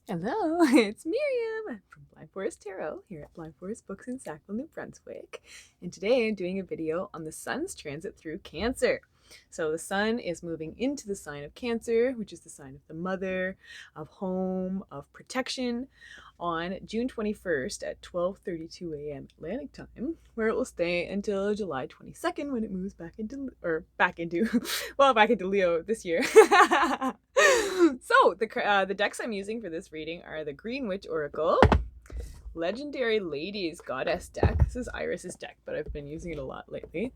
Hello, it's Miriam from Blind Forest Tarot here at Blind Forest Books in Sackville, New Brunswick. And today I'm doing a video on the sun's transit through Cancer. So the sun is moving into the sign of Cancer, which is the sign of the mother, of home, of protection, on June 21st at 12:32 a.m. Atlantic time, where it will stay until July 22nd when it moves back into Leo this year. So the decks I'm using for this reading are the Green Witch Oracle, Legendary Ladies Goddess deck. This is Iris's deck, but I've been using it a lot lately.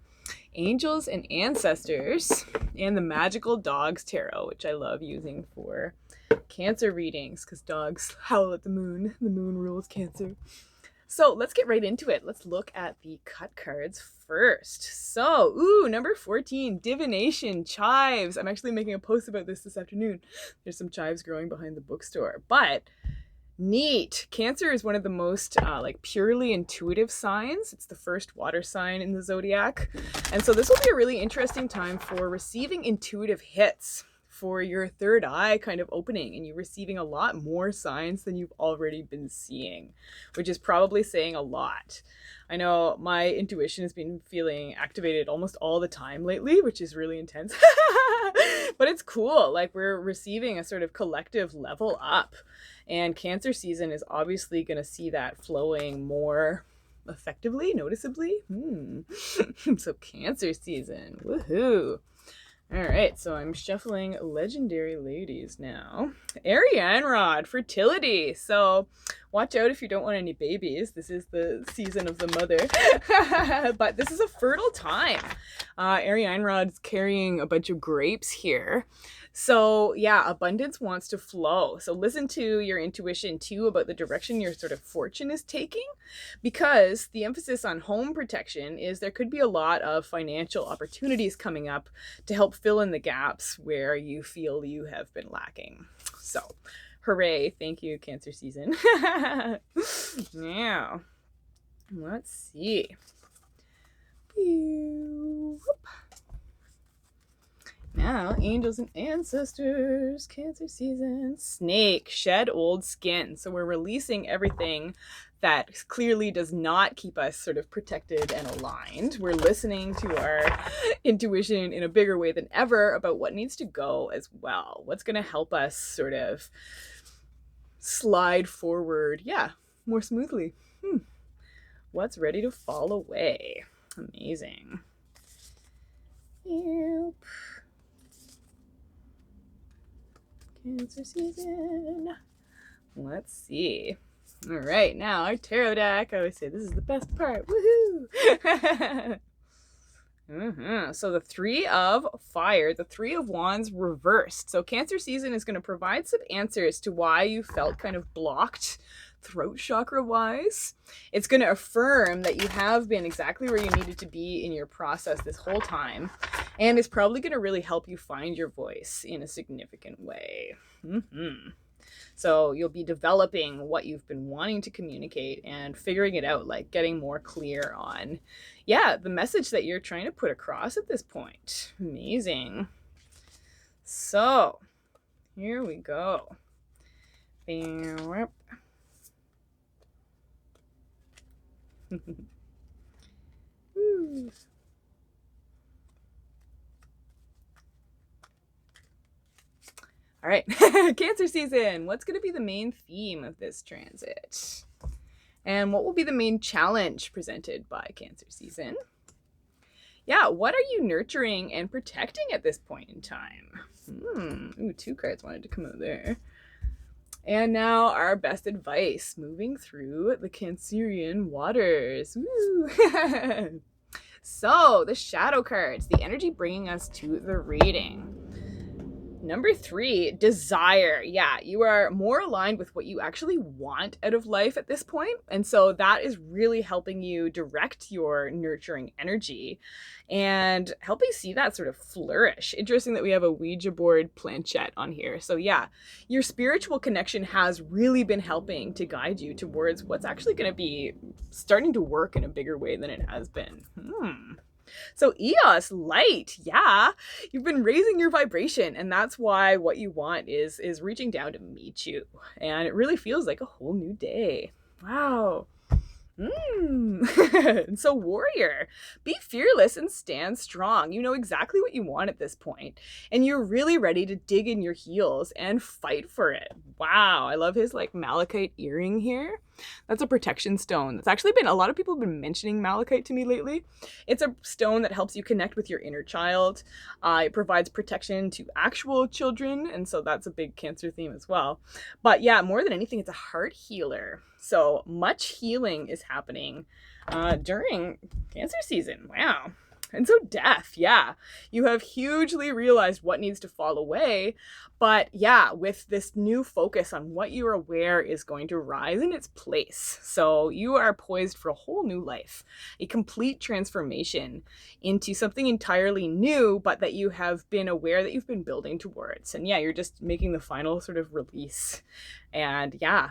Angels and Ancestors, and the Magical Dogs Tarot, which I love using for Cancer readings because dogs howl at the moon. The moon rules Cancer. So let's get right into it. Let's look at the cut cards first. So, number 14, Divination Chives. I'm actually making a post about this afternoon. There's some chives growing behind the bookstore, but neat. Cancer is one of the most purely intuitive signs. It's the first water sign in the zodiac. And so this will be a really interesting time for receiving intuitive hits, for your third eye kind of opening, and you receiving a lot more signs than you've already been seeing, which is probably saying a lot. I know my intuition has been feeling activated almost all the time lately, which is really intense. But it's cool. Like, we're receiving a sort of collective level up, and Cancer season is obviously going to see that flowing more effectively, noticeably. So Cancer season, woohoo. All right, so I'm shuffling Legendary Ladies now. Ariane Rod, fertility. So watch out if you don't want any babies. This is the season of the mother. But this is a fertile time. Ariane Rod's carrying a bunch of grapes here. So yeah, abundance wants to flow. So listen to your intuition too about the direction your sort of fortune is taking, because the emphasis on home protection is there could be a lot of financial opportunities coming up to help fill in the gaps where you feel you have been lacking. So hooray, thank you, Cancer season. Now, let's see. Now, Angels and Ancestors, Cancer season. Snake, shed old skin. So we're releasing everything that clearly does not keep us sort of protected and aligned. We're listening to our intuition in a bigger way than ever about what needs to go as well. What's going to help us sort of slide forward, more smoothly. What's ready to fall away? Amazing. Yep. Cancer season. Let's see. All right, now our tarot deck. I always say this is the best part. Woohoo! So the Three of Fire, the Three of Wands reversed. So Cancer season is going to provide some answers to why you felt kind of blocked throat chakra wise. It's going to affirm that you have been exactly where you needed to be in your process this whole time, and it's probably going to really help you find your voice in a significant way. So you'll be developing what you've been wanting to communicate and figuring it out, like getting more clear on, the message that you're trying to put across at this point. Amazing. So here we go. All right, Cancer season. What's going to be the main theme of this transit? And what will be the main challenge presented by Cancer season? What are you nurturing and protecting at this point in time? Two cards wanted to come out there. And now our best advice, moving through the Cancerian waters. So the shadow cards, the energy bringing us to the reading. Number 3, desire. You are more aligned with what you actually want out of life at this point. And so that is really helping you direct your nurturing energy and helping see that sort of flourish. Interesting that we have a Ouija board planchette on here. So your spiritual connection has really been helping to guide you towards what's actually going to be starting to work in a bigger way than it has been. So Eos, light, yeah. You've been raising your vibration, and that's why what you want is reaching down to meet you. And it really feels like a whole new day. Wow. And so warrior, be fearless and stand strong. You know exactly what you want at this point, and you're really ready to dig in your heels and fight for it. Wow, I love his like malachite earring here. That's a protection stone. That's actually been, a lot of people have been mentioning malachite to me lately. It's a stone that helps you connect with your inner child. It provides protection to actual children, and so that's a big Cancer theme as well. But yeah, more than anything, it's a heart healer. So much healing is happening during Cancer season. Wow. And so death, yeah. You have hugely realized what needs to fall away. But yeah, with this new focus on what you are aware is going to rise in its place. So you are poised for a whole new life, a complete transformation into something entirely new, but that you have been aware that you've been building towards. And yeah, you're just making the final sort of release. And yeah,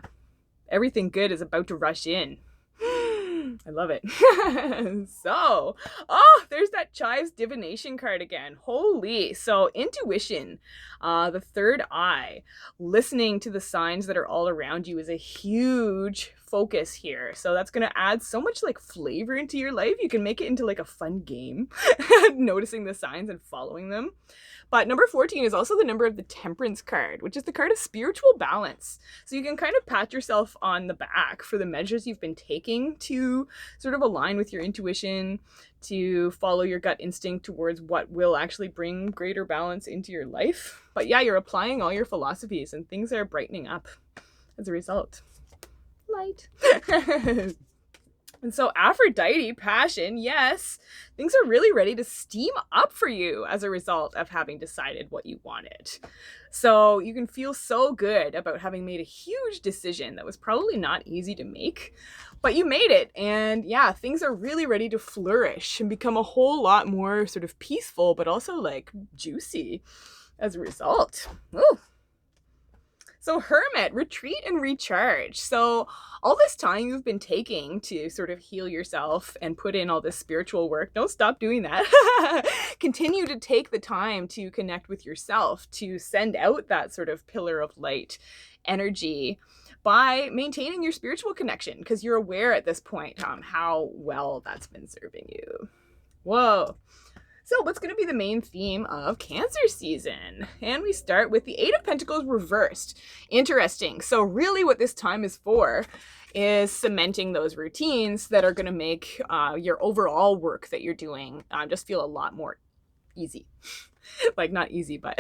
everything good is about to rush in. I love it. So, oh, there's that Chives divination card again. Holy. So, intuition, the third eye, listening to the signs that are all around you is a huge focus here. So that's going to add so much like flavor into your life. You can make it into like a fun game, noticing the signs and following them. But number 14 is also the number of the Temperance card, which is the card of spiritual balance. So you can kind of pat yourself on the back for the measures you've been taking to sort of align with your intuition, to follow your gut instinct towards what will actually bring greater balance into your life. But yeah, you're applying all your philosophies and things are brightening up as a result. Light. And so Aphrodite, passion, yes, things are really ready to steam up for you as a result of having decided what you wanted. So you can feel so good about having made a huge decision that was probably not easy to make, but you made it. And yeah, things are really ready to flourish and become a whole lot more sort of peaceful, but also like juicy as a result. Ooh. So Hermit, retreat and recharge. So all this time you've been taking to sort of heal yourself and put in all this spiritual work, don't stop doing that. Continue to take the time to connect with yourself, to send out that sort of pillar of light energy by maintaining your spiritual connection, because you're aware at this point how well that's been serving you. Whoa. So what's going to be the main theme of Cancer season? And we start with the Eight of Pentacles reversed. Interesting. So really what this time is for is cementing those routines that are going to make your overall work that you're doing just feel a lot more easy. Like not easy, but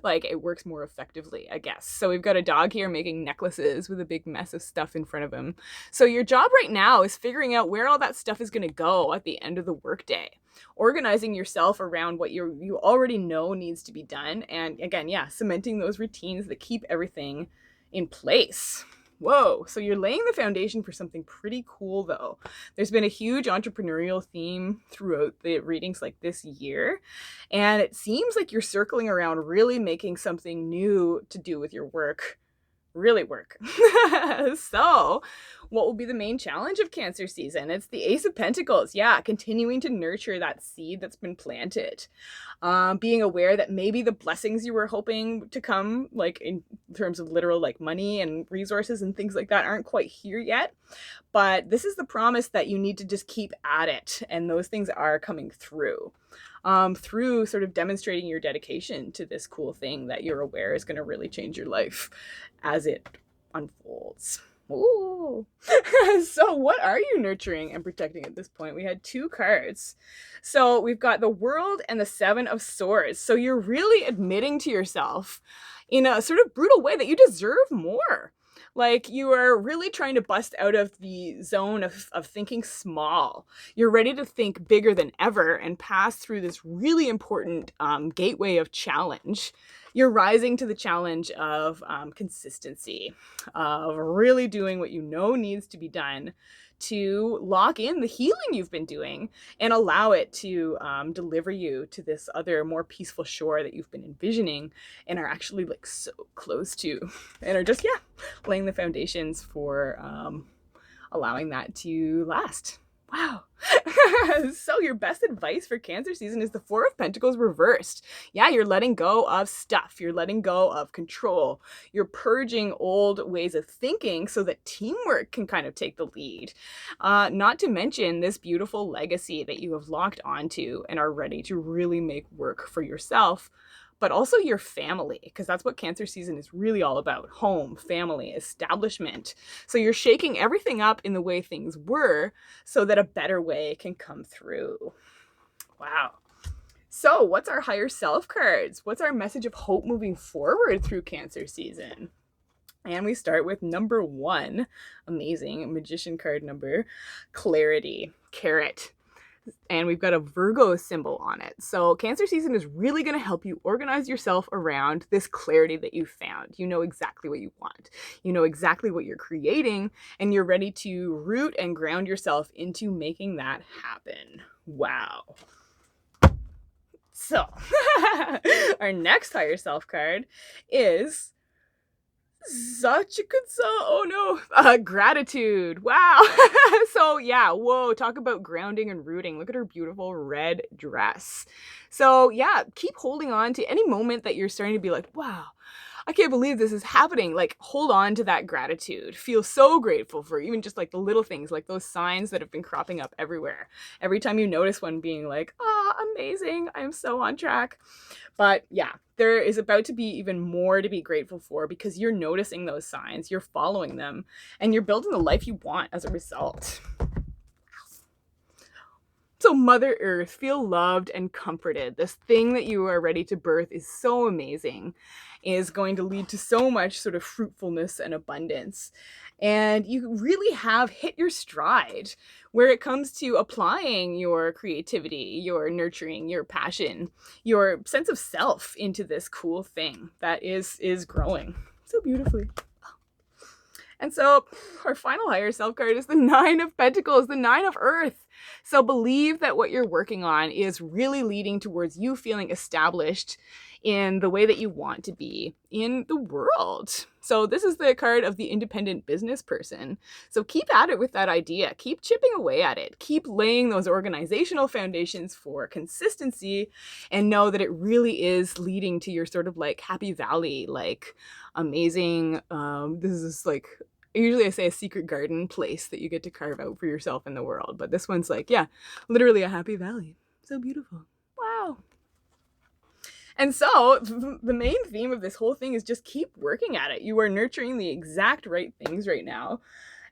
like it works more effectively, I guess. So we've got a dog here making necklaces with a big mess of stuff in front of him. So your job right now is figuring out where all that stuff is going to go at the end of the workday. Organizing yourself around what you already know needs to be done. And again, yeah, cementing those routines that keep everything in place. Whoa, so you're laying the foundation for something pretty cool though. There's been a huge entrepreneurial theme throughout the readings like this year, and it seems like you're circling around really making something new to do with your work really work. So what will be the main challenge of Cancer season? It's the Ace of Pentacles. Yeah, continuing to nurture that seed that's been planted. Being aware that maybe the blessings you were hoping to come, like in terms of literal like money and resources and things like that, aren't quite here yet. But this is the promise that you need to just keep at it, and those things are coming through. Through sort of demonstrating your dedication to this cool thing that you're aware is going to really change your life as it unfolds. Ooh. So what are you nurturing and protecting at this point? We had two cards. So we've got the World and the Seven of Swords. So you're really admitting to yourself in a sort of brutal way that you deserve more. Like you are really trying to bust out of the zone of thinking small. You're ready to think bigger than ever and pass through this really important gateway of challenge. You're rising to the challenge of consistency, of really doing what you know needs to be done to lock in the healing you've been doing and allow it to deliver you to this other more peaceful shore that you've been envisioning and are actually like so close to, and are just, yeah, laying the foundations for allowing that to last. Wow. So your best advice for Cancer season is the Four of Pentacles reversed. Yeah, you're letting go of stuff. You're letting go of control. You're purging old ways of thinking so that teamwork can kind of take the lead. Not to mention this beautiful legacy that you have locked onto and are ready to really make work for yourself, but also your family, because that's what Cancer season is really all about. Home, family, establishment. So you're shaking everything up in the way things were so that a better way can come through. Wow. So what's our higher self cards? What's our message of hope moving forward through Cancer season? And we start with number 1, amazing magician card number, clarity, carrot. And we've got a Virgo symbol on it. So Cancer season is really going to help you organize yourself around this clarity that you found. You know exactly what you want. You know exactly what you're creating, and you're ready to root and ground yourself into making that happen. Wow. So our next higher self card is such a good song. Oh no. Gratitude. Wow. So yeah, whoa, talk about grounding and rooting. Look at her beautiful red dress. So yeah, keep holding on to any moment that you're starting to be like, wow, I can't believe this is happening. Like, hold on to that gratitude. Feel so grateful for even just like the little things, like those signs that have been cropping up everywhere. Every time you notice one, being like, amazing, I'm so on track. But yeah, there is about to be even more to be grateful for because you're noticing those signs, you're following them, and you're building the life you want as a result. So Mother Earth, feel loved and comforted. This thing that you are ready to birth is so amazing, is going to lead to so much sort of fruitfulness and abundance. And you really have hit your stride where it comes to applying your creativity, your nurturing, your passion, your sense of self into this cool thing that is growing so beautifully. And so our final higher self card is the 9 of Pentacles, the 9 of Earth. So believe that what you're working on is really leading towards you feeling established in the way that you want to be in the world. So this is the card of the independent business person. So keep at it with that idea. Keep chipping away at it. Keep laying those organizational foundations for consistency, and know that it really is leading to your sort of like happy valley, like amazing, this is like, usually I say a secret garden place that you get to carve out for yourself in the world. But this one's like, yeah, literally a happy valley. So beautiful. Wow. And so the main theme of this whole thing is just keep working at it. You are nurturing the exact right things right now.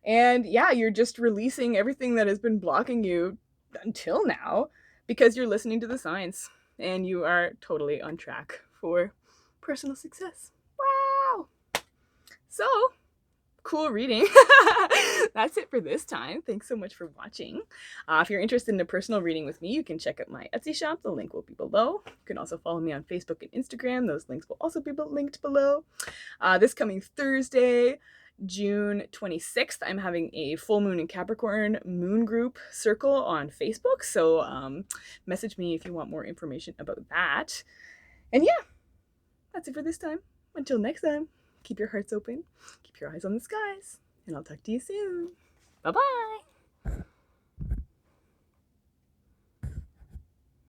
And yeah, you're just releasing everything that has been blocking you until now because you're listening to the signs and you are totally on track for personal success. Wow. So cool reading. That's it for this time. Thanks so much for watching. If you're interested in a personal reading with me, you can check out my Etsy shop. The link will be below. You can also follow me on Facebook and Instagram. Those links will also be linked below. This coming Thursday, June 26th, I'm having a full moon in Capricorn moon group circle on Facebook. So message me if you want more information about that. And yeah, that's it for this time. Until next time, keep your hearts open, keep your eyes on the skies, and I'll talk to you soon. Bye-bye.